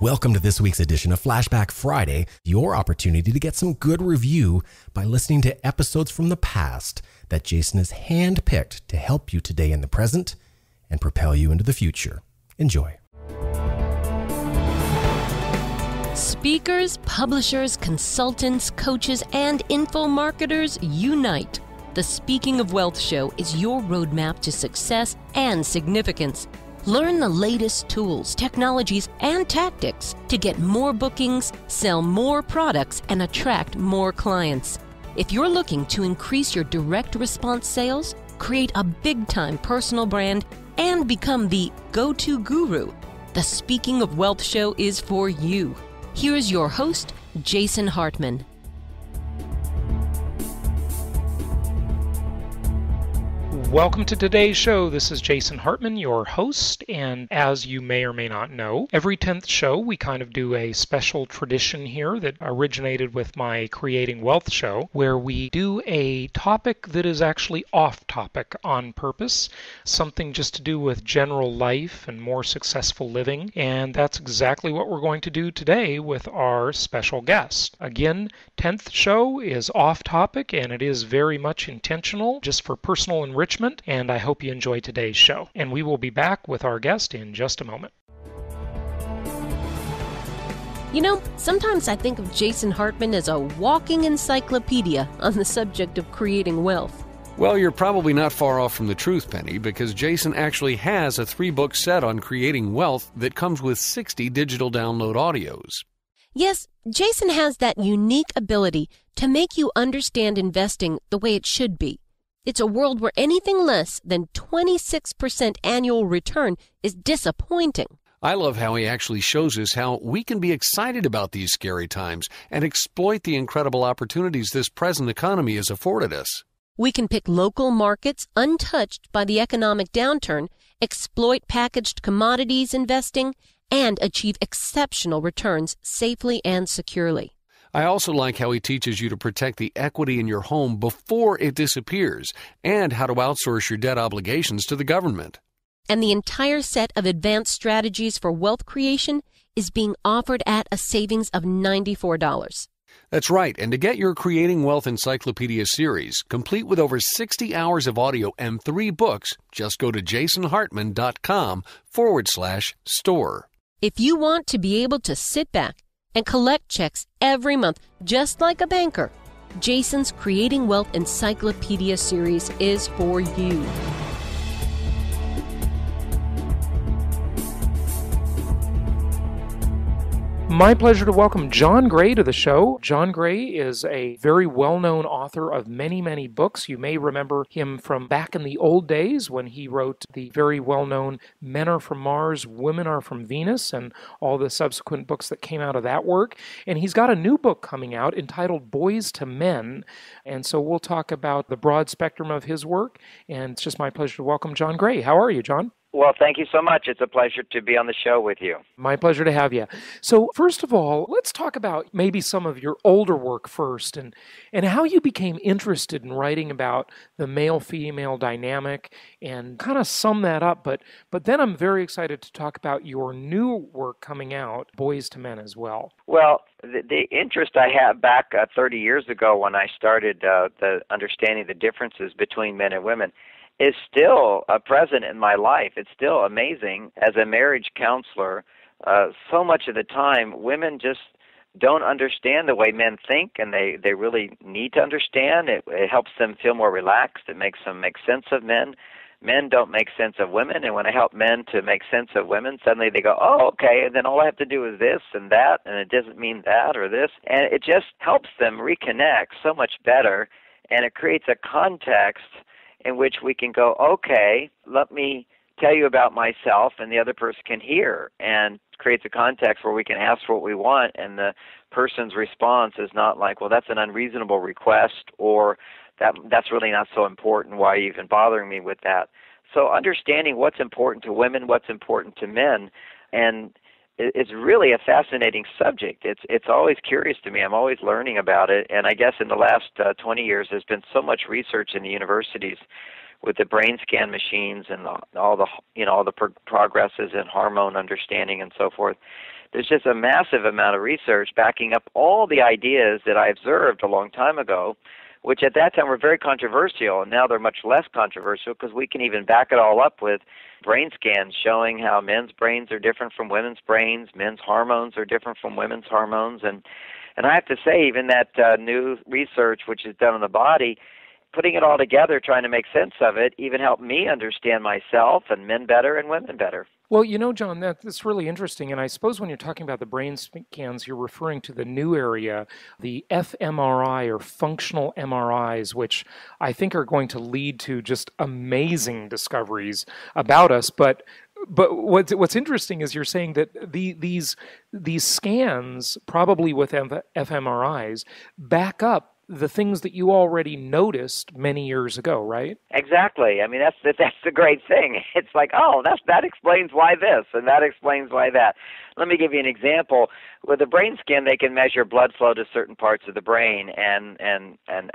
Welcome to this week's edition of Flashback Friday, your opportunity to get some good review by listening to episodes from the past that Jason has handpicked to help you today in the present and propel you into the future. Enjoy. Speakers, publishers, consultants, coaches, and info marketers unite. The Speaking of Wealth Show is your roadmap to success and significance. Learn the latest tools, technologies, and tactics to get more bookings, sell more products, and attract more clients. If you're looking to increase your direct response sales, create a big-time personal brand, and become the go-to guru, the Speaking of Wealth Show is for you. Here's your host, Jason Hartman. Welcome to today's show. This is Jason Hartman, your host, and as you may or may not know, every 10th show we kind of do a special tradition here that originated with my Creating Wealth show, where we do a topic that is actually off topic on purpose, something just to do with general life and more successful living, and that's exactly what we're going to do today with our special guest. Again, 10th show is off topic, and it is very much intentional, just for personal enrichment, and I hope you enjoy today's show. And we will be back with our guest in just a moment. You know, sometimes I think of Jason Hartman as a walking encyclopedia on the subject of creating wealth. Well, you're probably not far off from the truth, Penny, because Jason actually has a 3-book set on creating wealth that comes with 60 digital download audios. Yes, Jason has that unique ability to make you understand investing the way it should be. It's a world where anything less than 26% annual return is disappointing. I love how he actually shows us how we can be excited about these scary times and exploit the incredible opportunities this present economy has afforded us. We can pick local markets untouched by the economic downturn, exploit packaged commodities investing, and achieve exceptional returns safely and securely. I also like how he teaches you to protect the equity in your home before it disappears and how to outsource your debt obligations to the government. And the entire set of advanced strategies for wealth creation is being offered at a savings of $94. That's right, and to get your Creating Wealth Encyclopedia series, complete with over 60 hours of audio and 3 books, just go to jasonhartman.com/store. If you want to be able to sit back and collect checks every month, just like a banker, Jason's Creating Wealth Encyclopedia series is for you. My pleasure to welcome John Gray to the show. John Gray is a very well-known author of many, many books. You may remember him from back in the old days when he wrote the very well-known Men Are From Mars, Women Are From Venus, and all the subsequent books that came out of that work. And he's got a new book coming out entitled Boys to Men. And so we'll talk about the broad spectrum of his work. And it's just my pleasure to welcome John Gray. How are you, John? Well, thank you so much. It's a pleasure to be on the show with you. My pleasure to have you. So first of all, let's talk about maybe some of your older work first and how you became interested in writing about the male-female dynamic and kind of sum that up. But then I'm very excited to talk about your new work coming out, Boys to Men, as well. Well, the interest I had back 30 years ago when I started the understanding the differences between men and women is still present in my life. It's still amazing. As a marriage counselor, so much of the time women just don't understand the way men think, and they really need to understand. It helps them feel more relaxed. It makes them make sense of men. Men don't make sense of women, and when I help men to make sense of women, suddenly they go, oh, okay, and then all I have to do is this and that, and it doesn't mean that or this. And it just helps them reconnect so much better, and it creates a context in which we can go, okay, let me tell you about myself, and the other person can hear, and creates a context where we can ask for what we want, and the person's response is not like, well, that's an unreasonable request, or that's really not so important, why are you even bothering me with that? So understanding what's important to women, what's important to men, and it's really a fascinating subject. It's always curious to me. I'm always learning about it, and I guess in the last 20 years there's been so much research in the universities with the brain scan machines and all the progresses in hormone understanding and so forth, there's just a massive amount of research backing up all the ideas that I observed a long time ago, which at that time were very controversial, and now they're much less controversial because we can even back it all up with brain scans showing how men's brains are different from women's brains, men's hormones are different from women's hormones, and I have to say, even that new research which is done on the body, putting it all together, trying to make sense of it, even helped me understand myself and men better and women better. Well, John, that's really interesting. And I suppose when you're talking about the brain scans, you're referring to the new area, the fMRI or functional MRIs, which I think are going to lead to just amazing discoveries about us. But what's interesting is you're saying that these scans, probably with fMRIs, back up the things that you already noticed many years ago, right? Exactly. I mean, that's the great thing. It's like, oh, that explains why this, and that explains why that. Let me give you an example. With a brain scan, they can measure blood flow to certain parts of the brain and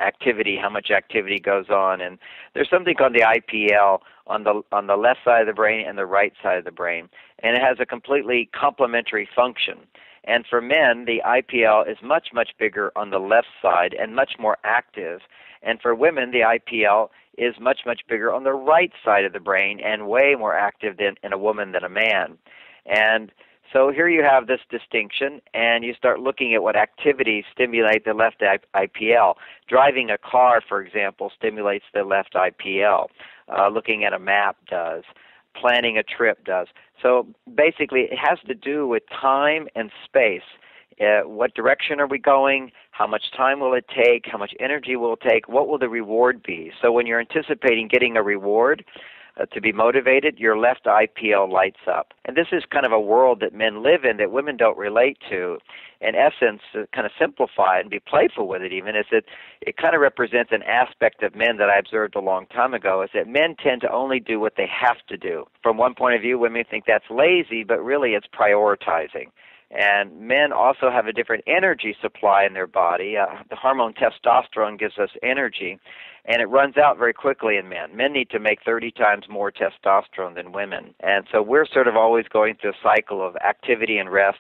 activity, how much activity goes on. And there's something called the IPL on the left side of the brain and the right side of the brain, and it has a completely complementary function. And for men, the IPL is much, much bigger on the left side and much more active. And for women, the IPL is much, much bigger on the right side of the brain and way more active in a woman than a man. And so here you have this distinction, and you start looking at what activities stimulate the left IPL. Driving a car, for example, stimulates the left IPL. Looking at a map does. Planning a trip does. So basically, it has to do with time and space. What direction are we going? How much time will it take? How much energy will it take? What will the reward be? So when you're anticipating getting a reward to be motivated, your left IPL lights up. And this is kind of a world that men live in that women don't relate to. In essence, to kind of simplify and be playful with it even, is that it kind of represents an aspect of men that I observed a long time ago, is that men tend to only do what they have to do. From one point of view, women think that's lazy, but really it's prioritizing. And men also have a different energy supply in their body. The hormone testosterone gives us energy, and it runs out very quickly in men. Men need to make 30 times more testosterone than women. And so we're sort of always going through a cycle of activity and rest,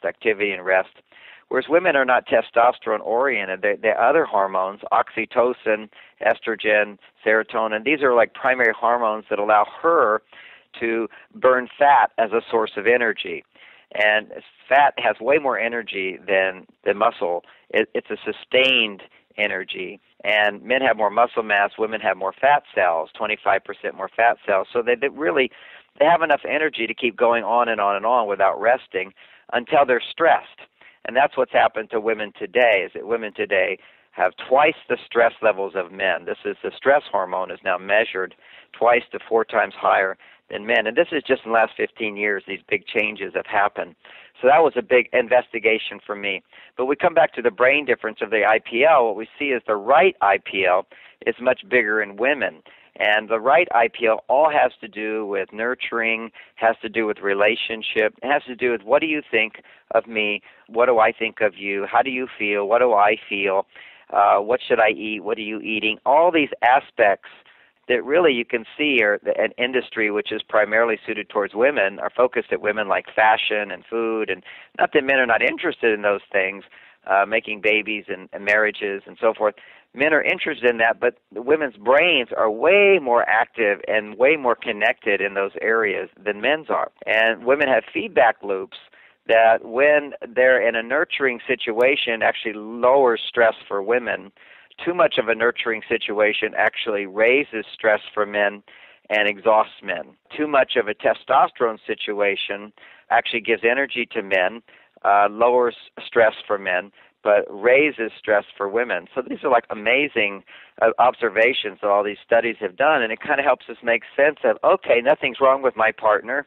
whereas women are not testosterone-oriented. They're other hormones, oxytocin, estrogen, serotonin. These are like primary hormones that allow her to burn fat as a source of energy. And fat has way more energy than muscle. It's a sustained energy. And men have more muscle mass, women have more fat cells, 25% more fat cells. So they have enough energy to keep going on and on and on without resting until they're stressed. And that's what's happened to women today, is that women today have twice the stress levels of men. This is the stress hormone is now measured twice to 4 times higher than men. And this is just in the last 15 years, these big changes have happened. So that was a big investigation for me. But we come back to the brain difference of the IPL. What we see is the right IPL is much bigger in women. And the right IPL all has to do with nurturing, has to do with relationship, it has to do with what do you think of me, what do I think of you, how do you feel, what do I feel, what should I eat, what are you eating, all these aspects that really you can see are an industry which is primarily suited towards women, are focused at women like fashion and food, and not that men are not interested in those things, making babies and marriages and so forth. Men are interested in that, but the women's brains are way more active and way more connected in those areas than men's are. And women have feedback loops that when they're in a nurturing situation actually lowers stress for women. Too much of a nurturing situation actually raises stress for men and exhausts men. Too much of a testosterone situation actually gives energy to men, lowers stress for men, but raises stress for women. So these are like amazing observations that all these studies have done, and it kind of helps us make sense of, okay, nothing's wrong with my partner,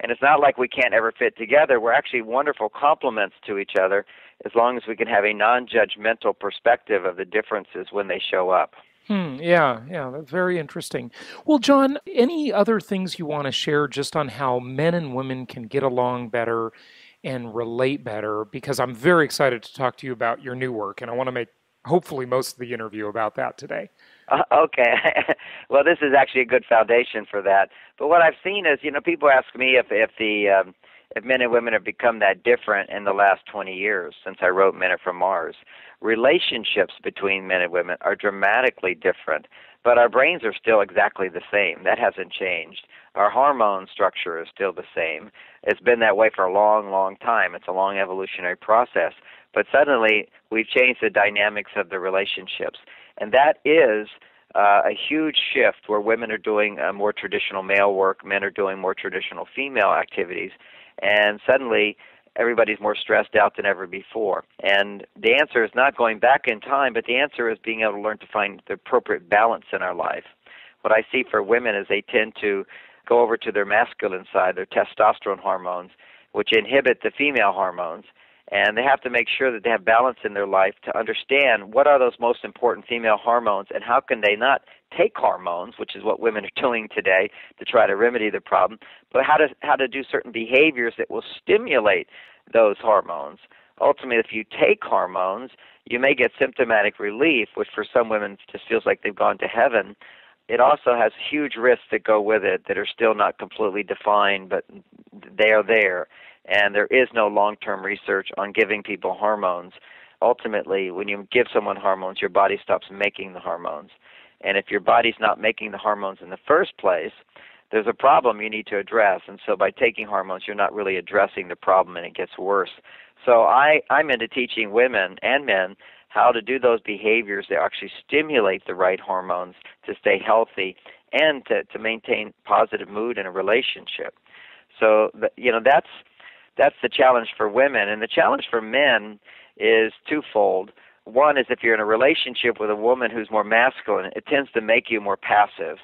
and it's not like we can't ever fit together. We're actually wonderful complements to each other as long as we can have a non-judgmental perspective of the differences when they show up. Yeah, that's very interesting. Well, John, any other things you want to share just on how men and women can get along better and relate better? Because I'm very excited to talk to you about your new work, and I want to make hopefully most of the interview about that today. Okay. Well, this is actually a good foundation for that. But what I've seen is, people ask me if if men and women have become that different in the last 20 years since I wrote Men Are From Mars. Relationships between men and women are dramatically different, but our brains are still exactly the same. That hasn't changed. Our hormone structure is still the same. It's been that way for a long, long time. It's a long evolutionary process. But suddenly, we've changed the dynamics of the relationships. And that is a huge shift where women are doing more traditional male work, men are doing more traditional female activities, and suddenly everybody's more stressed out than ever before. And the answer is not going back in time, but the answer is being able to learn to find the appropriate balance in our life. What I see for women is they tend to go over to their masculine side, their testosterone hormones, which inhibit the female hormones. And they have to make sure that they have balance in their life to understand what are those most important female hormones and how can they not take hormones, which is what women are doing today to try to remedy the problem, but how to do certain behaviors that will stimulate those hormones. Ultimately, if you take hormones, you may get symptomatic relief, which for some women just feels like they've gone to heaven. It also has huge risks that go with it that are still not completely defined, but they are there. And there is no long-term research on giving people hormones. Ultimately, when you give someone hormones, your body stops making the hormones. And if your body's not making the hormones in the first place, there's a problem you need to address. And so by taking hormones, you're not really addressing the problem, and it gets worse. So I'm into teaching women and men how to do those behaviors that actually stimulate the right hormones to stay healthy and to maintain positive mood in a relationship. So, that's the challenge for women. And the challenge for men is twofold. One is if you're in a relationship with a woman who's more masculine, it tends to make you more passive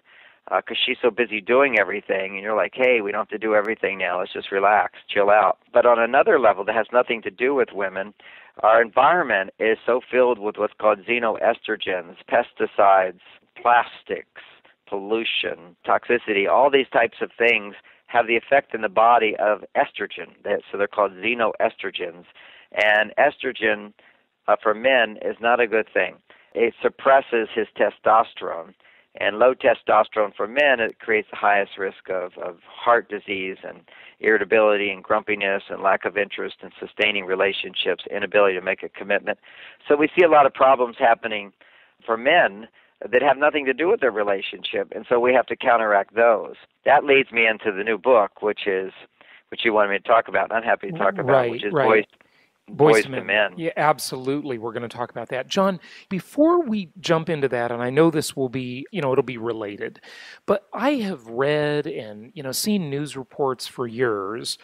because she's so busy doing everything, and you're like, hey, we don't have to do everything now. Let's just relax, chill out. But on another level that has nothing to do with women, our environment is so filled with what's called xenoestrogens, pesticides, plastics, pollution, toxicity, all these types of things have the effect in the body of estrogen. So they're called xenoestrogens. And estrogen for men is not a good thing. It suppresses his testosterone. And low testosterone for men, it creates the highest risk of heart disease and irritability and grumpiness and lack of interest in sustaining relationships, inability to make a commitment. So we see a lot of problems happening for men that have nothing to do with their relationship, and so we have to counteract those. That leads me into the new book, which you wanted me to talk about, and I'm happy to talk about, which is Boys to Men. Yeah, absolutely. We're going to talk about that. John, before we jump into that, and I know this will be, it'll be related, but I have read and, seen news reports for years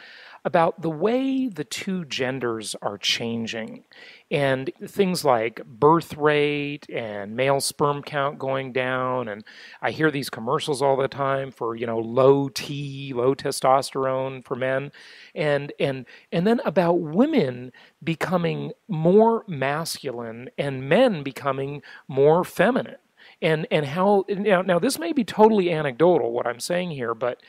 about the way the two genders are changing, and things like birth rate and male sperm count going down. And I hear these commercials all the time for, low testosterone for men. And then about women becoming more masculine and men becoming more feminine. And how, now this may be totally anecdotal, what I'm saying here, but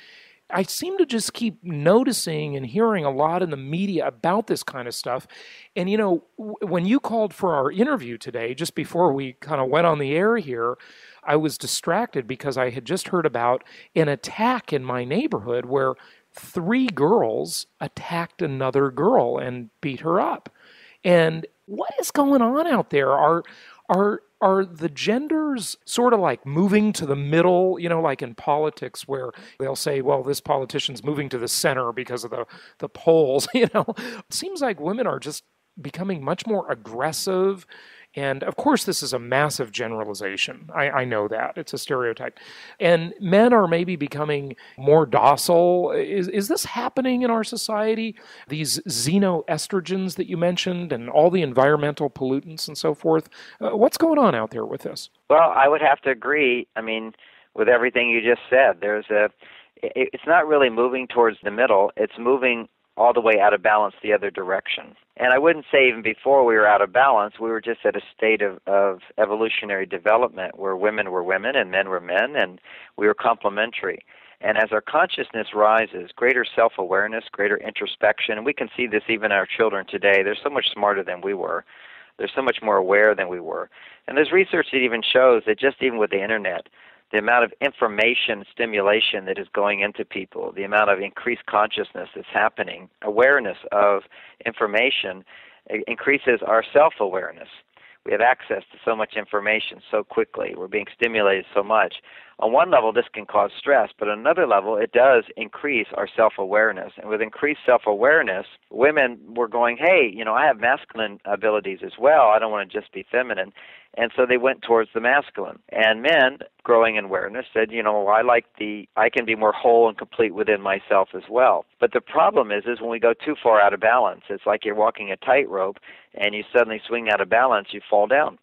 I seem to just keep noticing and hearing a lot in the media about this kind of stuff. And, when you called for our interview today, just before we kind of went on the air here, I was distracted because I had just heard about an attack in my neighborhood where 3 girls attacked another girl and beat her up. And what is going on out there? Are the genders sort of like moving to the middle, like in politics where they'll say, well, this politician's moving to the center because of the polls, It seems like women are just becoming much more aggressive. And of course, this is a massive generalization. I know that. It's a stereotype. And men are maybe becoming more docile. Is this happening in our society? These xenoestrogens that you mentioned and all the environmental pollutants and so forth. What's going on out there with this? Well, I would have to agree, with everything you just said. It's not really moving towards the middle. It's moving all the way out of balance the other direction. And I wouldn't say even before we were out of balance, we were just at a state of evolutionary development where women were women and men were men, and we were complementary. And as our consciousness rises, greater self-awareness, greater introspection, and we can see this even in our children today, they're so much smarter than we were. They're so much more aware than we were. And there's research that even shows that just even with the internet, the amount of information stimulation that is going into people, the amount of increased consciousness that's happening, awareness of information increases our self-awareness. We have access to so much information so quickly. We're being stimulated so much. On one level, this can cause stress, but on another level, it does increase our self-awareness. And with increased self-awareness, women were going, hey, I have masculine abilities as well. I don't want to just be feminine. And so they went towards the masculine. And men, growing in awareness, said, I can be more whole and complete within myself as well. But the problem is when we go too far out of balance, it's like you're walking a tightrope and you suddenly swing out of balance, you fall down.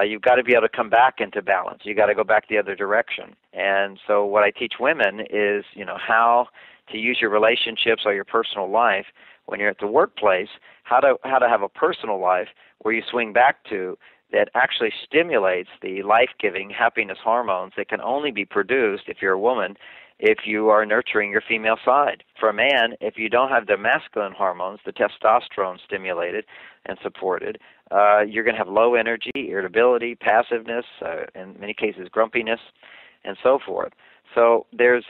You've got to be able to come back into balance. You've got to go back the other direction. And so what I teach women is, how to use your relationships or your personal life when you're at the workplace, how to have a personal life where you swing back to that actually stimulates the life-giving happiness hormones that can only be produced, if you're a woman, if you are nurturing your female side. For a man, if you don't have the masculine hormones, the testosterone stimulated and supported, you're going to have low energy, irritability, passiveness, in many cases grumpiness, and so forth. So there's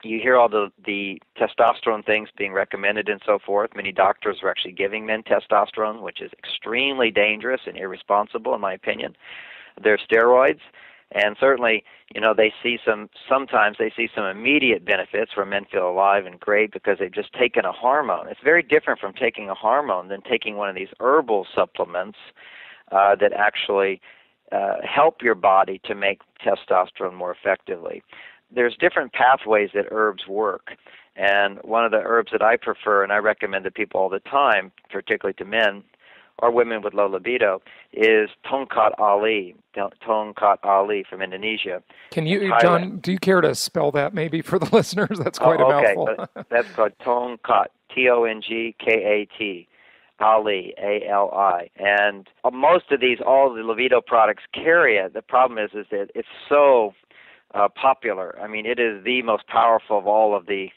you hear all the testosterone things being recommended and so forth. Many doctors are actually giving men testosterone, which is extremely dangerous and irresponsible, in my opinion. There are steroids, and certainly, sometimes they see some immediate benefits where men feel alive and great because they've just taken a hormone. It's very different from taking a hormone than taking one of these herbal supplements that actually help your body to make testosterone more effectively. There's different pathways that herbs work, and one of the herbs that I prefer and I recommend to people all the time, particularly to men or women with low libido, is tongkat ali from Indonesia. Can you, John, do you care to spell that maybe for the listeners? That's quite a mouthful. That's called tongkat, Tongkat, Ali, A-L-I. And most of these, all the libido products carry it. The problem is that it's so popular. I mean, it is the most powerful of all of the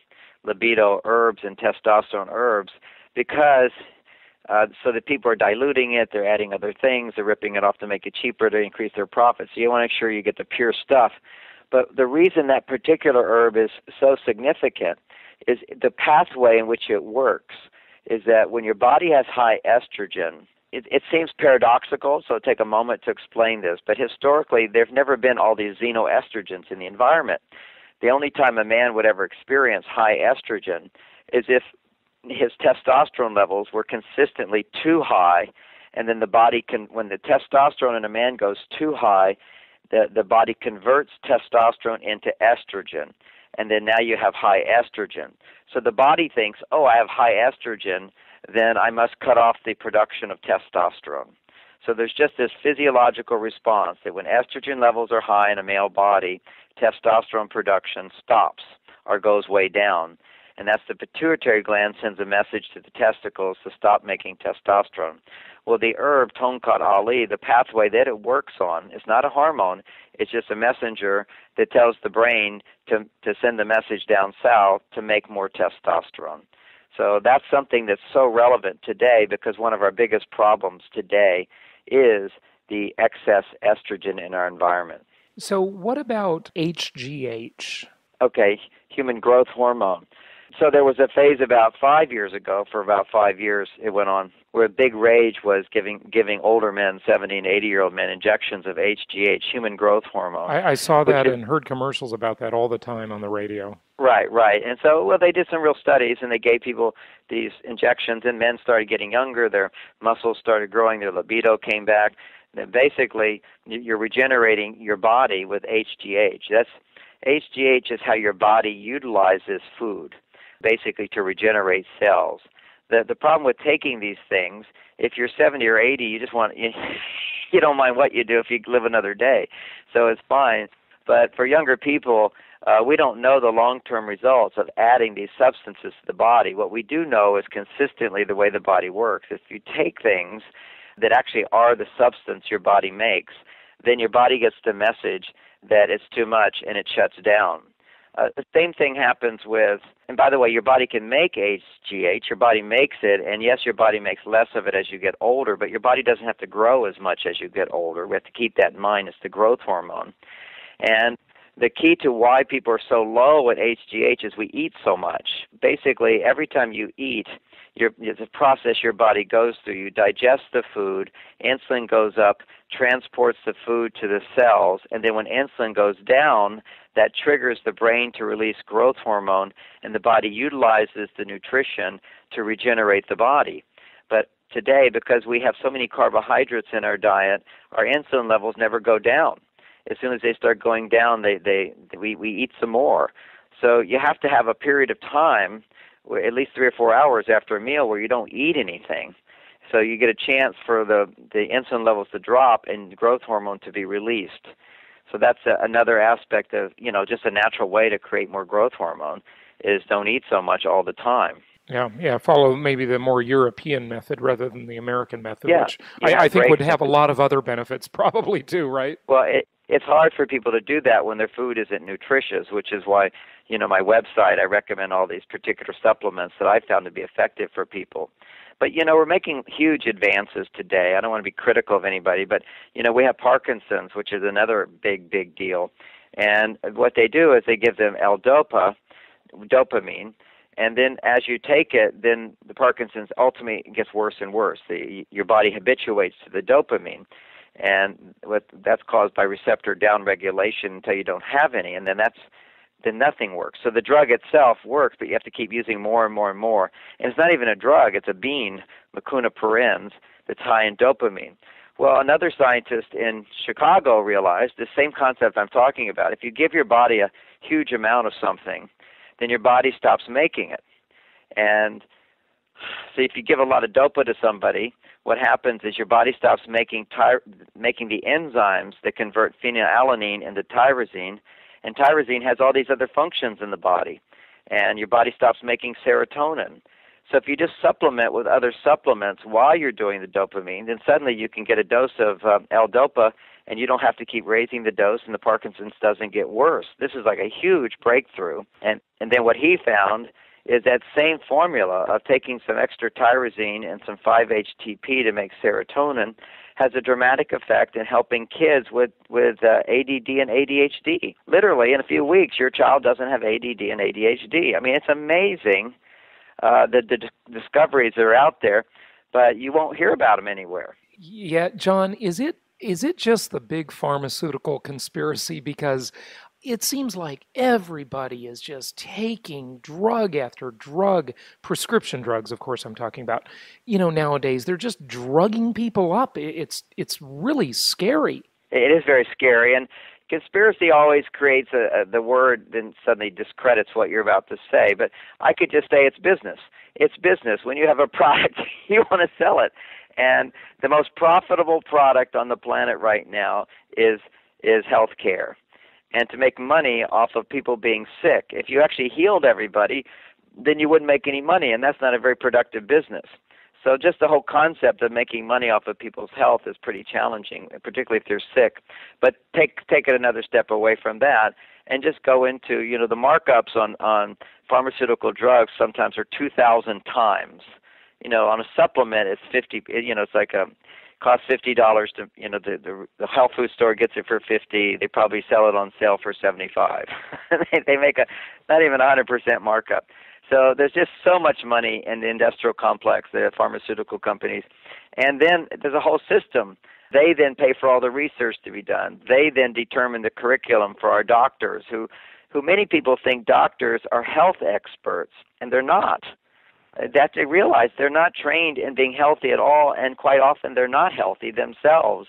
libido herbs and testosterone herbs because so that people are diluting it, they're adding other things, they're ripping it off to make it cheaper to increase their profits. So you want to make sure you get the pure stuff. But the reason that particular herb is so significant is the pathway in which it works is that when your body has high estrogen, it seems paradoxical, so I'll take a moment to explain this, but historically there's never been all these xenoestrogens in the environment. The only time a man would ever experience high estrogen is if his testosterone levels were consistently too high, and then the body when the testosterone in a man goes too high, the body converts testosterone into estrogen, and then now you have high estrogen. So the body thinks, I have high estrogen, then I must cut off the production of testosterone. So there's just this physiological response that when estrogen levels are high in a male body, testosterone production stops or goes way down. And that's the pituitary gland sends a message to the testicles to stop making testosterone. Well, the herb Tongkat Ali, the pathway that it works on, is not a hormone. It's just a messenger that tells the brain to send the message down south to make more testosterone. So that's something that's so relevant today because one of our biggest problems today is the excess estrogen in our environment. So what about HGH? Okay, human growth hormone. So there was a phase about 5 years ago, for about 5 years it went on, where a big rage was giving older men, 70 and 80-year-old men, injections of HGH, human growth hormone. I saw that and heard commercials about that all the time on the radio. Right. And so, they did some real studies, and they gave people these injections, and men started getting younger, their muscles started growing, their libido came back. And basically, you're regenerating your body with HGH. HGH is how your body utilizes food, basically to regenerate cells. The problem with taking these things, if you're 70 or 80, you don't mind what you do if you live another day, so it's fine. But for younger people, we don't know the long-term results of adding these substances to the body. What we do know is consistently the way the body works. If you take things that actually are the substance your body makes, then your body gets the message that it's too much and it shuts down. The same thing happens with, and by the way, your body can make HGH, your body makes it, and yes, your body makes less of it as you get older, but your body doesn't have to grow as much as you get older. We have to keep that in mind. It's the growth hormone. And the key to why people are so low at HGH is we eat so much. Basically, every time you eat, it's a process your body goes through. You digest the food, insulin goes up, transports the food to the cells, and then when insulin goes down, that triggers the brain to release growth hormone, and the body utilizes the nutrition to regenerate the body. But today, because we have so many carbohydrates in our diet, our insulin levels never go down. As soon as they start going down, we eat some more. So you have to have a period of time, at least 3 or 4 hours after a meal, where you don't eat anything. So you get a chance for the insulin levels to drop and growth hormone to be released. So that's another aspect of, just a natural way to create more growth hormone is don't eat so much all the time. Yeah, follow maybe the more European method rather than the American method, which I think would have a lot of other benefits probably too, right? Well, it's hard for people to do that when their food isn't nutritious, which is why, my website, I recommend all these particular supplements that I found to be effective for people. But, we're making huge advances today. I don't want to be critical of anybody, but, we have Parkinsons, which is another big, big deal. And what they do is they give them dopamine, and then as you take it, then the Parkinson's ultimately gets worse and worse. Your body habituates to the dopamine, and that's caused by receptor downregulation until you don't have any, and then nothing works. So the drug itself works, but you have to keep using more and more and more. And it's not even a drug, it's a bean, Mucuna parens, that's high in dopamine. Well, another scientist in Chicago realized the same concept I'm talking about. If you give your body a huge amount of something, then your body stops making it. And so if you give a lot of dopa to somebody, what happens is your body stops making the enzymes that convert phenylalanine into tyrosine, and tyrosine has all these other functions in the body, and your body stops making serotonin. So if you just supplement with other supplements while you're doing the dopamine, then suddenly you can get a dose of L-Dopa, and you don't have to keep raising the dose, and the Parkinson's doesn't get worse. This is like a huge breakthrough. And then what he found is that same formula of taking some extra tyrosine and some 5-HTP to make serotonin has a dramatic effect in helping kids with ADD and ADHD. Literally, in a few weeks, your child doesn't have ADD and ADHD. I mean, it's amazing the discoveries that are out there, but you won't hear about them anywhere. Yeah, John, is it just the big pharmaceutical conspiracy? Because it seems like everybody is just taking drug after drug, prescription drugs, of course I'm talking about. Nowadays they're just drugging people up. It's really scary. It is very scary, and conspiracy always creates the word, then suddenly discredits what you're about to say. But I could just say it's business. It's business. When you have a product, you want to sell it. And the most profitable product on the planet right now is health care. And to make money off of people being sick. If you actually healed everybody, then you wouldn't make any money, and that's not a very productive business. So just the whole concept of making money off of people's health is pretty challenging, particularly if they're sick. But take it another step away from that and just go into, the markups on pharmaceutical drugs sometimes are 2,000 times. On a supplement, it's 50. It's like costs $50 to, the health food store gets it for $50. They probably sell it on sale for $75. They make not even 100% markup. So there's just so much money in the industrial complex, the pharmaceutical companies. And then there's a whole system. They then pay for all the research to be done. They then determine the curriculum for our doctors, who many people think doctors are health experts, and they're not. That they realize they're not trained in being healthy at all, and quite often they're not healthy themselves.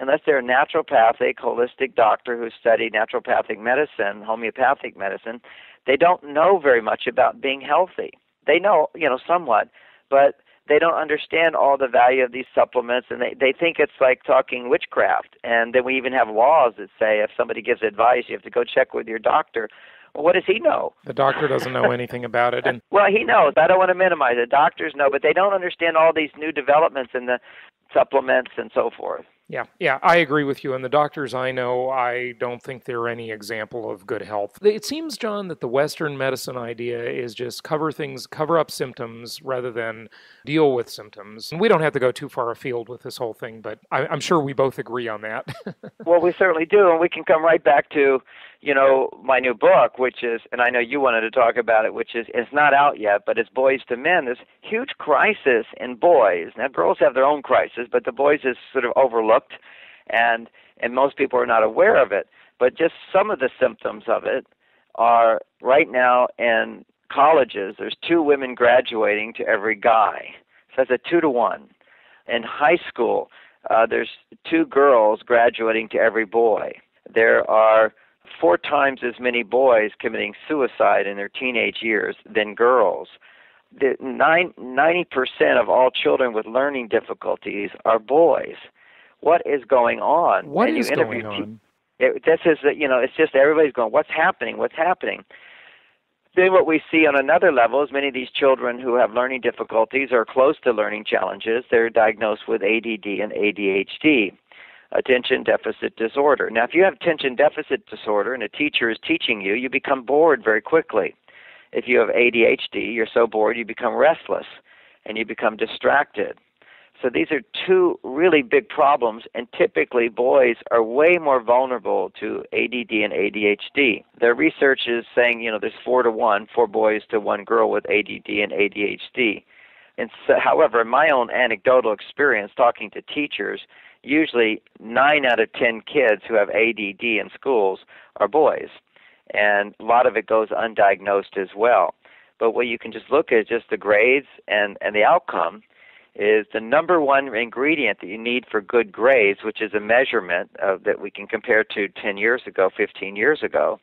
Unless they're a naturopathic, holistic doctor who studied naturopathic medicine, homeopathic medicine, they don't know very much about being healthy. They know, somewhat, but they don't understand all the value of these supplements, and they think it's like talking witchcraft. And then we even have laws that say if somebody gives advice, you have to go check with your doctor. Well, what does he know? The doctor doesn't know anything about it. Well, he knows. I don't want to minimize it. Doctors know, but they don't understand all these new developments in the supplements and so forth. Yeah, I agree with you. And the doctors I know, I don't think they're any example of good health. It seems, John, that the Western medicine idea is just cover up symptoms rather than deal with symptoms. And we don't have to go too far afield with this whole thing, but I'm sure we both agree on that. Well, we certainly do. And we can come right back to, my new book, which is, and I know you wanted to talk about it, which is, it's not out yet, but it's Boys to Men, this huge crisis in boys. Now, girls have their own crisis, but the boys is sort of overlooked, and most people are not aware of it. But just some of the symptoms of it are right now in colleges, there's 2 women graduating to every guy. So that's a 2-to-1. In high school, there's 2 girls graduating to every boy. There are 4 times as many boys committing suicide in their teenage years than girls. 90% of all children with learning difficulties are boys. What is going on? What is going on? It's just everybody's going, what's happening? What's happening? Then what we see on another level is many of these children who have learning difficulties or close to learning challenges, they're diagnosed with ADD and ADHD, attention deficit disorder. Now, if you have attention deficit disorder and a teacher is teaching you, you become bored very quickly. If you have ADHD, you're so bored you become restless and you become distracted. So these are 2 really big problems, and typically boys are way more vulnerable to ADD and ADHD. Their research is saying, there's 4-to-1, 4 boys to 1 girl with ADD and ADHD. And so, however, in my own anecdotal experience talking to teachers, usually 9 out of 10 kids who have ADD in schools are boys, and a lot of it goes undiagnosed as well. But what you can just look at just the grades and the outcome is the number one ingredient that you need for good grades, which is a measurement that we can compare to 10 years ago, 15 years ago.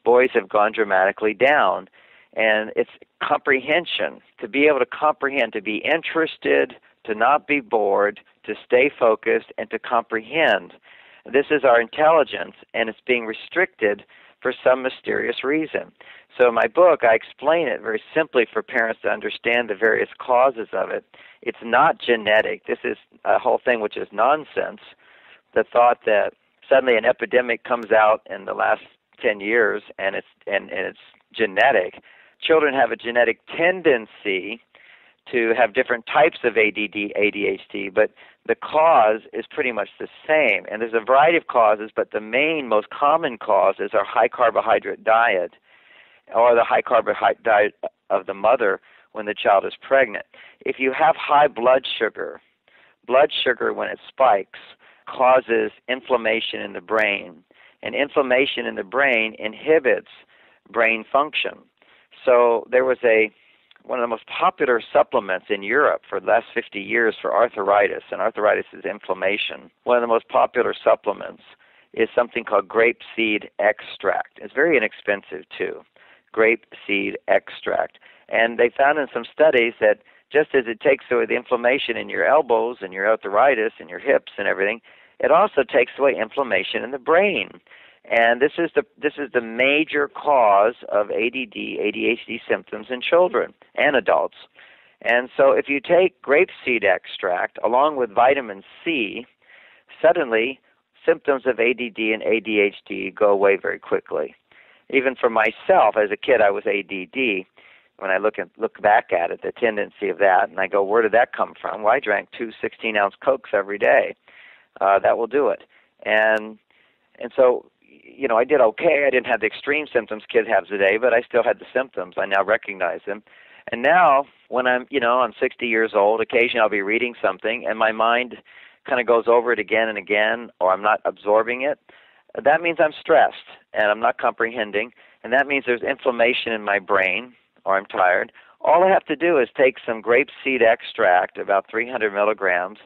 Boys have gone dramatically down, and it's comprehension, to be able to comprehend, to be interested, to not be bored, to stay focused, and to comprehend. This is our intelligence, and it's being restricted for some mysterious reason. So in my book, I explain it very simply for parents to understand the various causes of it. It's not genetic. This is a whole thing which is nonsense. The thought that suddenly an epidemic comes out in the last 10 years and it's genetic. Children have a genetic tendency to have different types of ADD, ADHD, but the cause is pretty much the same. And there's a variety of causes, but the main, most common cause is our high-carbohydrate diet, or the high-carbohydrate diet of the mother when the child is pregnant. If you have high blood sugar when it spikes causes inflammation in the brain, and inflammation in the brain inhibits brain function. So there was one of the most popular supplements in Europe for the last 50 years for arthritis, and arthritis is inflammation. One of the most popular supplements is something called grapeseed extract. It's very inexpensive too, grapeseed extract. And they found in some studies that just as it takes away the inflammation in your elbows and your arthritis and your hips and everything, it also takes away inflammation in the brain. And this is the major cause of ADD, ADHD symptoms in children and adults. And so if you take grapeseed extract along with vitamin C, suddenly symptoms of ADD and ADHD go away very quickly. Even for myself, as a kid, I was ADD. When I look back at it, the tendency of that, and I go, where did that come from? Well, I drank 2 16-ounce Cokes every day. That will do it. And so, I did okay. I didn't have the extreme symptoms kids have today, but I still had the symptoms. I now recognize them. And now, when I'm 60 years old, occasionally I'll be reading something, and my mind kind of goes over it again and again, or I'm not absorbing it. That means I'm stressed, and I'm not comprehending, and that means there's inflammation in my brain, or I'm tired. All I have to do is take some grapeseed extract, about 300 milligrams,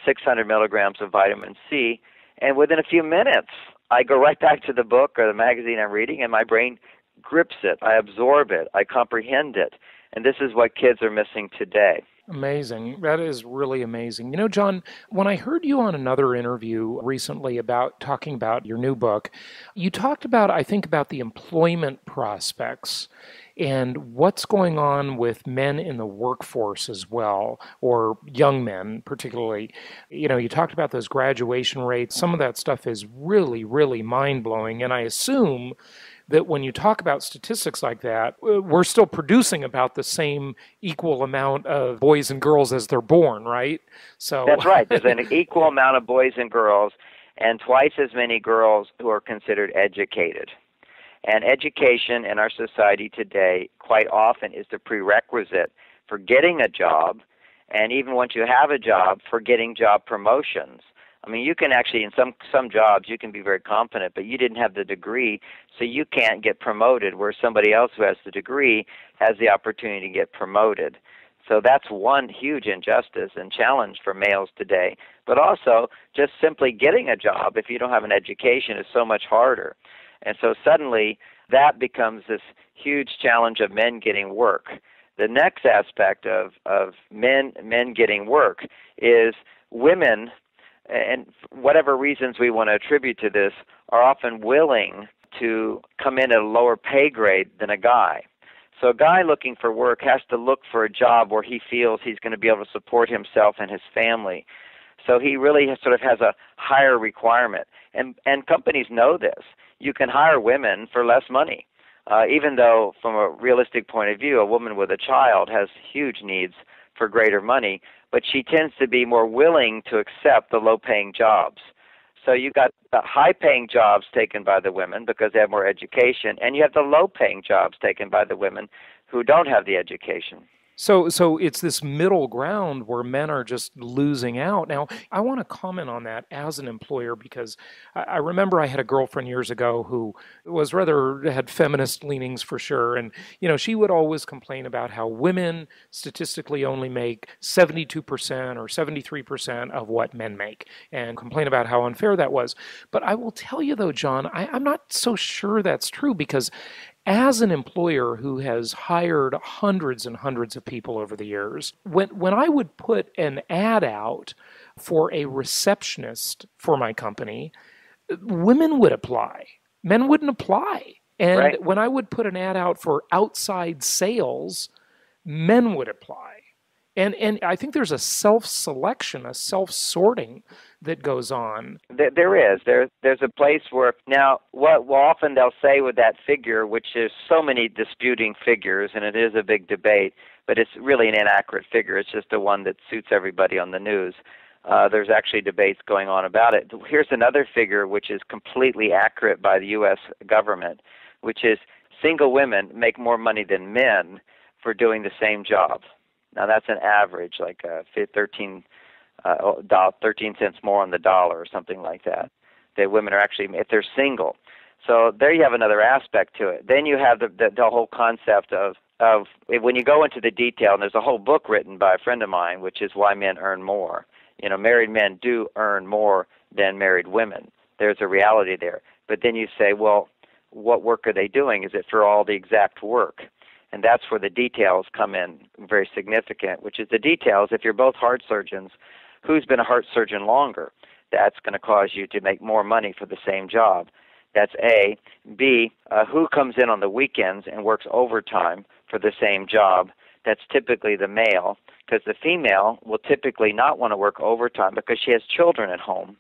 600 milligrams of vitamin C, and within a few minutes, I go right back to the book or the magazine I'm reading, and my brain grips it. I absorb it. I comprehend it. And this is what kids are missing today. Amazing. That is really amazing. John, when I heard you on another interview recently talking about your new book, you talked about the employment prospects and what's going on with men in the workforce as well, or young men particularly. You talked about those graduation rates. Some of that stuff is really, really mind-blowing, and I assume that when you talk about statistics like that, we're still producing about the same equal amount of boys and girls as they're born, right? So that's right. There's an equal amount of boys and girls, and twice as many girls who are considered educated. And education in our society today quite often is the prerequisite for getting a job, and even once you have a job, for getting job promotions. I mean, you can actually, in some jobs, you can be very competent, but you didn't have the degree, so you can't get promoted, where somebody else who has the degree has the opportunity to get promoted. So that's one huge injustice and challenge for males today. But also, just simply getting a job, if you don't have an education, is so much harder. And so suddenly, that becomes this huge challenge of men getting work. The next aspect of men getting work is women, and whatever reasons we want to attribute to this, are often willing to come in at a lower pay grade than a guy. So a guy looking for work has to look for a job where he feels he's going to be able to support himself and his family. So he really sort of has a higher requirement. And companies know this. You can hire women for less money, even though from a realistic point of view, a woman with a child has huge needs for greater money, but she tends to be more willing to accept the low-paying jobs. So you've got the high-paying jobs taken by the women because they have more education, and you have the low-paying jobs taken by the women who don't have the education. So it's this middle ground where men are just losing out. Now, I want to comment on that as an employer because I remember I had a girlfriend years ago who had feminist leanings for sure. And, she would always complain about how women statistically only make 72% or 73% of what men make and complain about how unfair that was. But I will tell you, though, John, I'm not so sure that's true because as an employer who has hired hundreds and hundreds of people over the years, when I would put an ad out for a receptionist for my company, women would apply. Men wouldn't apply. And right. When I would put an ad out for outside sales, men would apply. And I think there's a self-selection, a self-sorting that goes on. There is. There's a place where, now, what often they'll say with that figure, which is so many disputing figures, and it is a big debate, but it's really an inaccurate figure. It's just the one that suits everybody on the news. There's actually debates going on about it. Here's another figure which is completely accurate by the U.S. government, which is single women make more money than men for doing the same job. Now, that's an average, like 13 cents more on the dollar or something like that. That women are actually, if they're single. So there you have another aspect to it. Then you have the whole concept of when you go into the detail, and there's a whole book written by a friend of mine, which is Why Men Earn More. Married men do earn more than married women. There's a reality there. But then you say, well, what work are they doing? Is it for all the exact work? And that's where the details come in very significant, which is the details. If you're both heart surgeons, who's been a heart surgeon longer? That's going to cause you to make more money for the same job. That's A. B, who comes in on the weekends and works overtime for the same job? That's typically the male, because the female will typically not want to work overtime because she has children at home.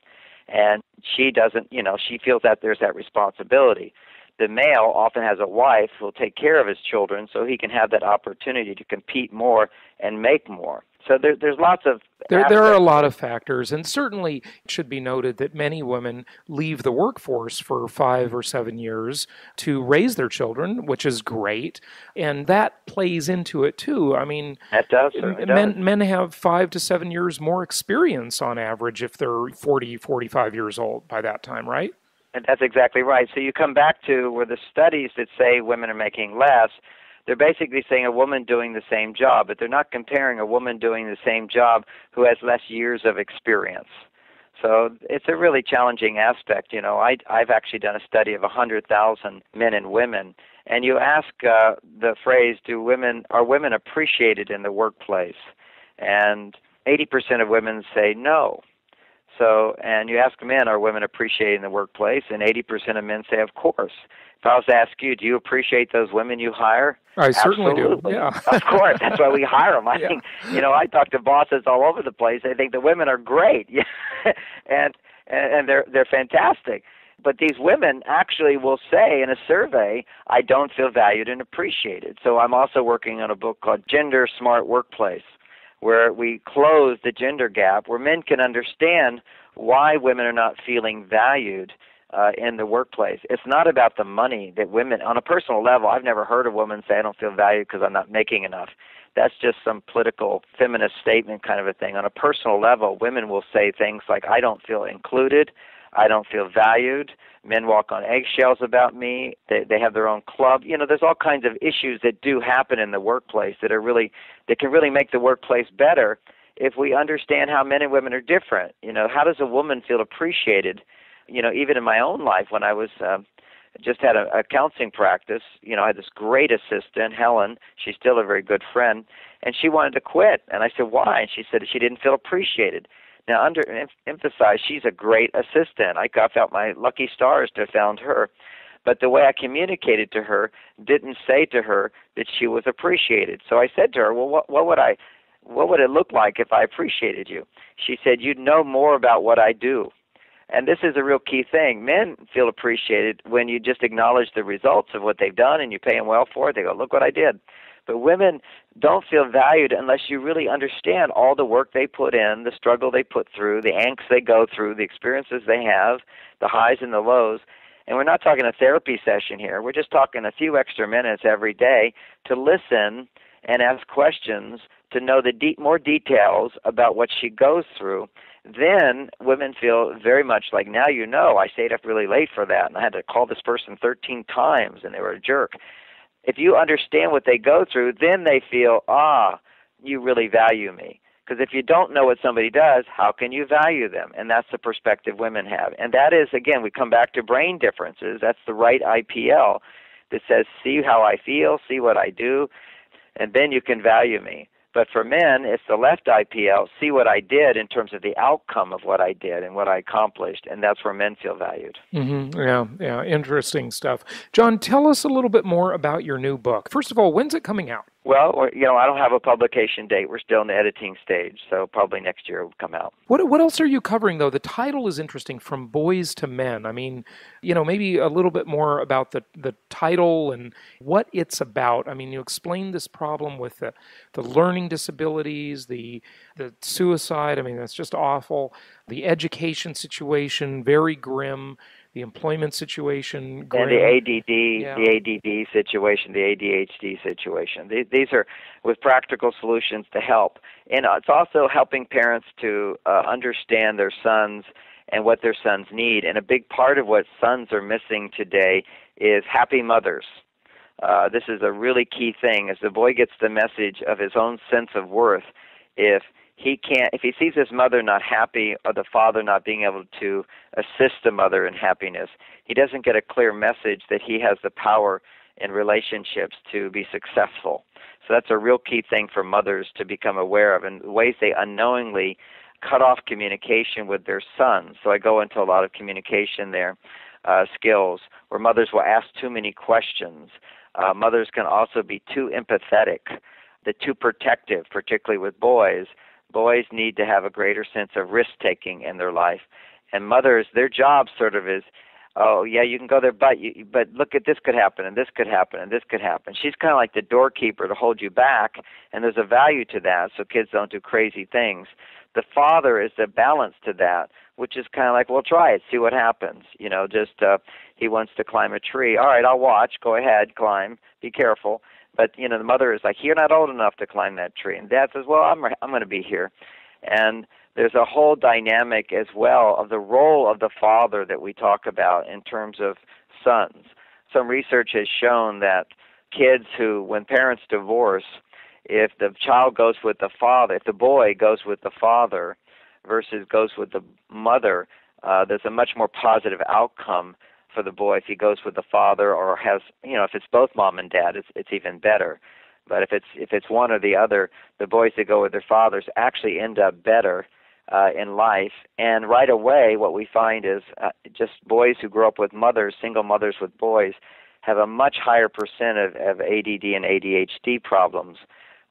And she doesn't, she feels that there's that responsibility. The male often has a wife who will take care of his children so he can have that opportunity to compete more and make more. So there's lots of There are a lot of factors, and certainly it should be noted that many women leave the workforce for 5 or 7 years to raise their children, which is great, and that plays into it too. I mean, that does. Men have 5 to 7 years more experience on average if they're 40, 45 years old by that time, right? And that's exactly right. So you come back to where the studies that say women are making less, they're basically saying a woman doing the same job, but they're not comparing a woman doing the same job who has less years of experience. So it's a really challenging aspect. I've actually done a study of 100,000 men and women, and you ask the phrase, are women appreciated in the workplace? And 80% of women say no. So, and you ask men, are women appreciated in the workplace? And 80% of men say, of course. If I was to ask you, do you appreciate those women you hire? I certainly do. Yeah. Of course. That's why we hire them. I think, I talk to bosses all over the place. They think the women are great. and they're fantastic. But these women actually will say in a survey, I don't feel valued and appreciated. So I'm also working on a book called Gender Smart Workplace, where we close the gender gap, where men can understand why women are not feeling valued in the workplace. It's not about the money that women, on a personal level, I've never heard a woman say, I don't feel valued because I'm not making enough. That's just some political feminist statement kind of a thing. On a personal level, women will say things like, I don't feel included, I don't feel valued, men walk on eggshells about me, they have their own club. You know, there's all kinds of issues that do happen in the workplace that can really make the workplace better if we understand how men and women are different. You know, how does a woman feel appreciated? You know, even in my own life when I was just had a counseling practice, you know, I had this great assistant, Helen. She's still a very good friend, and she wanted to quit. And I said, why? And she said she didn't feel appreciated. Now, emphasize, she's a great assistant. I felt my lucky stars to have found her. But the way I communicated to her didn't say to her that she was appreciated. So I said to her, well, what would it look like if I appreciated you? She said, you'd know more about what I do. And this is a real key thing. Men feel appreciated when you just acknowledge the results of what they've done and you pay them well for it. They go, look what I did. But women don't feel valued unless you really understand all the work they put in, the struggle they put through, the angst they go through, the experiences they have, the highs and the lows. And we're not talking a therapy session here. We're just talking a few extra minutes every day to listen and ask questions, to know the more details about what she goes through. Then women feel very much like, now you know, I stayed up really late for that, and I had to call this person 13 times, and they were a jerk. If you understand what they go through, then they feel, you really value me. Because if you don't know what somebody does, how can you value them? And that's the perspective women have. And that is, again, we come back to brain differences. That's the right IPL that says, see how I feel, see what I do, and then you can value me. But for men, it's the left IPL, see what I did in terms of the outcome of what I did and what I accomplished, and that's where men feel valued. Mm-hmm. Yeah, interesting stuff. John, tell us a little bit more about your new book. First of all, when's it coming out? Well, you know, I don't have a publication date. We're still in the editing stage, so probably next year it will come out. What else are you covering, though? The title is interesting, From Boys to Men. I mean, you know, maybe a little bit more about the title and what it's about. I mean, you explained this problem with the learning disabilities, the suicide. I mean, that's just awful. The education situation, very grim. The employment situation, and the ADD situation, the ADHD situation. These are with practical solutions to help. And it's also helping parents to understand their sons and what their sons need. And a big part of what sons are missing today is happy mothers. This is a really key thing. As the boy gets the message of his own sense of worth, if he sees his mother not happy or the father not being able to assist the mother in happiness, he doesn't get a clear message that he has the power in relationships to be successful. So that's a real key thing for mothers to become aware of, and ways they unknowingly cut off communication with their sons. So I go into a lot of communication there, skills, where mothers will ask too many questions. Mothers can also be too empathetic, too protective, particularly with boys. Boys need to have a greater sense of risk-taking in their life. And mothers, their job sort of is, oh, yeah, you can go there, but look at this could happen, and this could happen, and this could happen. She's kind of like the doorkeeper to hold you back, and there's a value to that, so kids don't do crazy things. The father is the balance to that, which is kind of like, well, try it, see what happens. You know, he wants to climb a tree. All right, I'll watch. Go ahead, climb. Be careful. But, you know, the mother is like, you're not old enough to climb that tree. And dad says, well, I'm going to be here. And there's a whole dynamic as well of the role of the father that we talk about in terms of sons. Some research has shown that kids who, when parents divorce, if the child goes with the father, if the boy goes with the father versus goes with the mother, there's a much more positive outcome for the boy if he goes with the father, or has, you know, if it's both mom and dad, it's even better. But if it's one or the other, the boys that go with their fathers actually end up better in life. And right away, what we find is just boys who grow up with mothers, single mothers with boys, have a much higher percent of ADD and ADHD problems,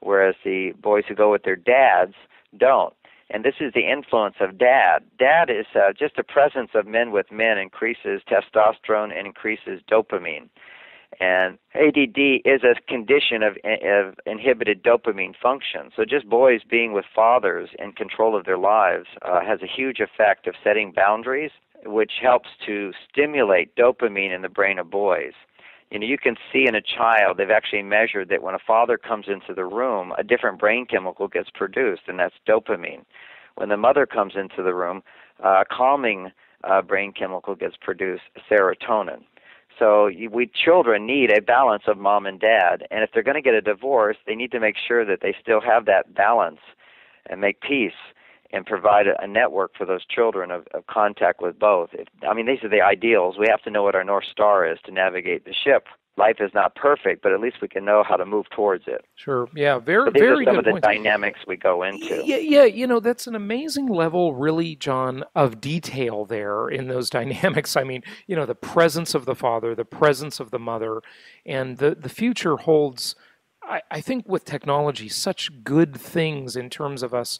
whereas the boys who go with their dads don't. And this is the influence of dad. Dad is just the presence of men with men increases testosterone and increases dopamine. And ADD is a condition of inhibited dopamine function. So just boys being with fathers in control of their lives has a huge effect of setting boundaries which helps to stimulate dopamine in the brain of boys. You can see in a child, they've actually measured that when a father comes into the room, a different brain chemical gets produced, and that's dopamine. When the mother comes into the room, a calming brain chemical gets produced, serotonin. So we children need a balance of mom and dad, and if they're going to get a divorce, they need to make sure that they still have that balance and make peace and provide a network for those children of contact with both. These are the ideals. We have to know what our North Star is to navigate the ship. Life is not perfect, but at least we can know how to move towards it. Sure. Yeah, very good points. These are some of the dynamics we go into. Yeah, that's an amazing level, really, John, of detail there in those dynamics. The presence of the father, the presence of the mother, and the future holds, I think, with technology, such good things in terms of us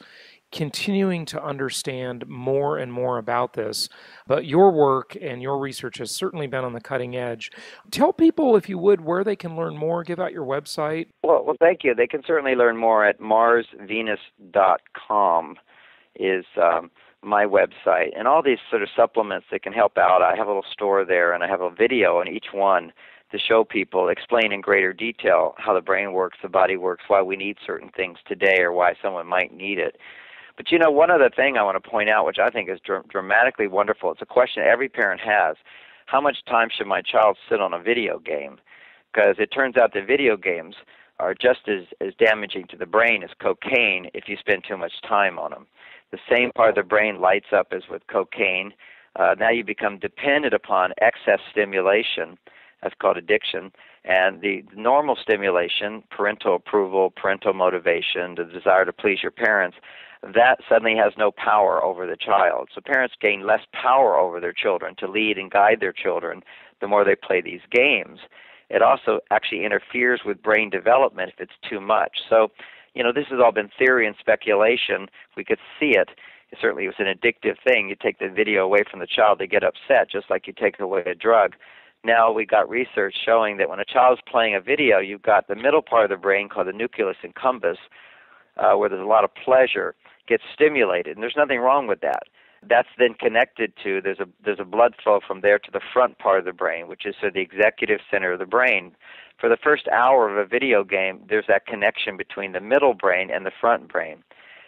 continuing to understand more and more about this. But your work and your research has certainly been on the cutting edge. Tell people, if you would, where they can learn more. Give out your website. Well, thank you. They can certainly learn more at marsvenus.com is my website. And all these sort of supplements that can help out, I have a little store there, and I have a video on each one to show people, explain in greater detail how the brain works, the body works, why we need certain things today or why someone might need it. But one other thing I want to point out, which I think is dramatically wonderful, it's a question every parent has. How much time should my child sit on a video game? Because it turns out that video games are just as damaging to the brain as cocaine if you spend too much time on them. The same part of the brain lights up as with cocaine. Now you become dependent upon excess stimulation. That's called addiction. And the normal stimulation, parental approval, parental motivation, the desire to please your parents, that suddenly has no power over the child. So parents gain less power over their children to lead and guide their children the more they play these games. It also actually interferes with brain development if it's too much. So, this has all been theory and speculation. We could see it. It certainly was an addictive thing. You take the video away from the child, they get upset, just like you take away a drug. Now we got research showing that when a child's playing a video, you've got the middle part of the brain called the nucleus accumbens, where there's a lot of pleasure, gets stimulated, and there's nothing wrong with that. That's then connected to, there's a blood flow from there to the front part of the brain, which is the executive center of the brain. For the first hour of a video game, there's that connection between the middle brain and the front brain.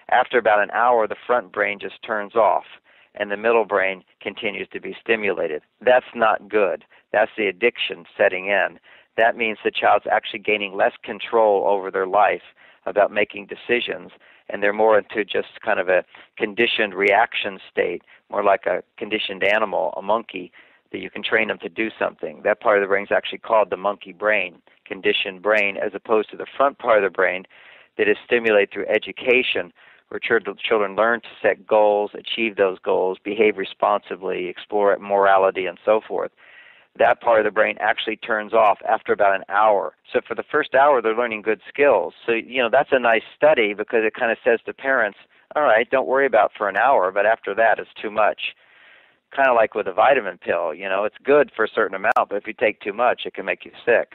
After about an hour, the front brain just turns off, and the middle brain continues to be stimulated. That's not good. That's the addiction setting in. That means the child's actually gaining less control over their life about making decisions, and they're more into just kind of a conditioned reaction state, more like a conditioned animal, a monkey, that you can train them to do something. That part of the brain is actually called the monkey brain, conditioned brain, as opposed to the front part of the brain that is stimulated through education, where children learn to set goals, achieve those goals, behave responsibly, explore morality, and so forth. That part of the brain actually turns off after about an hour. So for the first hour, they're learning good skills. So, that's a nice study because it kind of says to parents, all right, don't worry about for an hour, but after that, it's too much. Kind of like with a vitamin pill, it's good for a certain amount, but if you take too much, it can make you sick.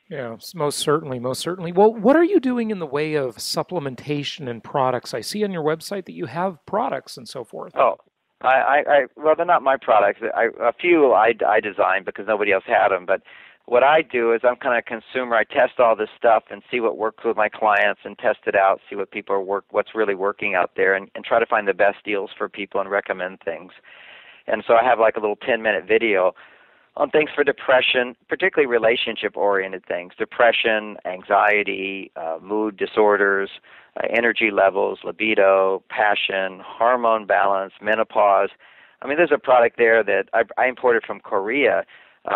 Yeah, most certainly. Well, what are you doing in the way of supplementation and products? I see on your website that you have products and so forth. Oh, well, they're not my products. A few I designed because nobody else had them. But what I do is I'm kind of a consumer. I test all this stuff and see what works with my clients and test it out, see what what's really working out there, and try to find the best deals for people and recommend things. And so I have like a little 10-minute video on things for depression, particularly relationship-oriented things, depression, anxiety, mood disorders, energy levels, libido, passion, hormone balance, menopause. There's a product there that I imported from Korea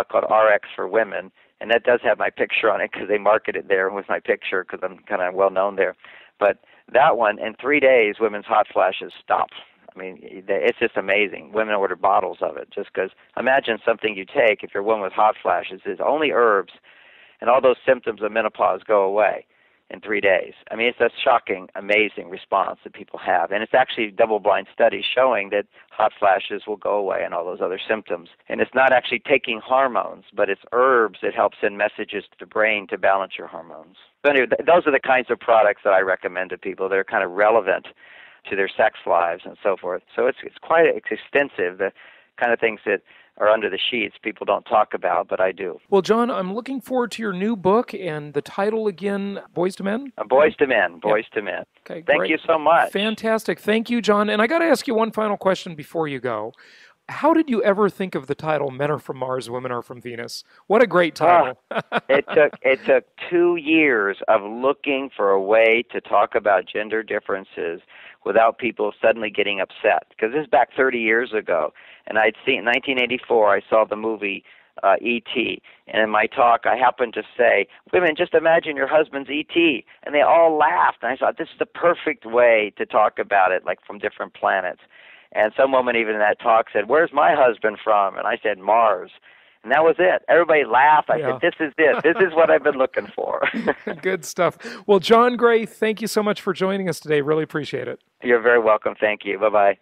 called RX for Women, and that does have my picture on it because they market it there with my picture because I'm kind of well-known there. But that one, in 3 days, women's hot flashes stop. It's just amazing. Women order bottles of it just because imagine something you take if you're a woman with hot flashes is only herbs, and all those symptoms of menopause go away in 3 days. It's a shocking, amazing response that people have. And it's actually double-blind studies showing that hot flashes will go away and all those other symptoms. And it's not actually taking hormones, but it's herbs that help send messages to the brain to balance your hormones. So anyway, those are the kinds of products that I recommend to people. They're kind of relevant to their sex lives and so forth. So it's quite extensive. The kind of things that are under the sheets people don't talk about, but I do. Well, John, I'm looking forward to your new book, and the title again, Boys to Men? Boys to Men, Boys to Men. Okay, Thank great. you so much. Fantastic. Thank you, John. And I got to ask you one final question before you go. How did you ever think of the title, Men Are From Mars, Women Are From Venus? What a great title. It took 2 years of looking for a way to talk about gender differences without people suddenly getting upset. Because this is back 30 years ago. And I'd seen, in 1984, I saw the movie E.T. And in my talk, I happened to say, women, just imagine your husband's E.T. And they all laughed. And I thought, this is the perfect way to talk about it, like from different planets. And some woman even in that talk said, where's my husband from? And I said, Mars. And that was it. Everybody laughed. I said, this is it. This is what I've been looking for. Good stuff. Well, John Gray, thank you so much for joining us today. Really appreciate it. You're very welcome. Thank you. Bye-bye.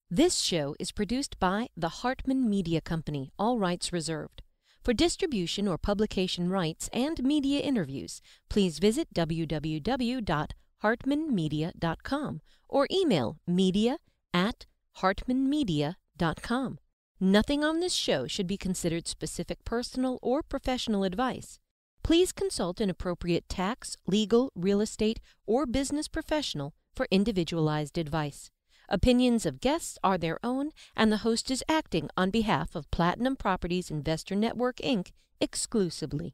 This show is produced by the Hartman Media Company, all rights reserved. For distribution or publication rights and media interviews, please visit www.hartmanmedia.com or email media@hartmanmedia.com. Nothing on this show should be considered specific personal or professional advice. Please consult an appropriate tax, legal, real estate, or business professional for individualized advice. Opinions of guests are their own, and the host is acting on behalf of Platinum Properties Investor Network, Inc. exclusively.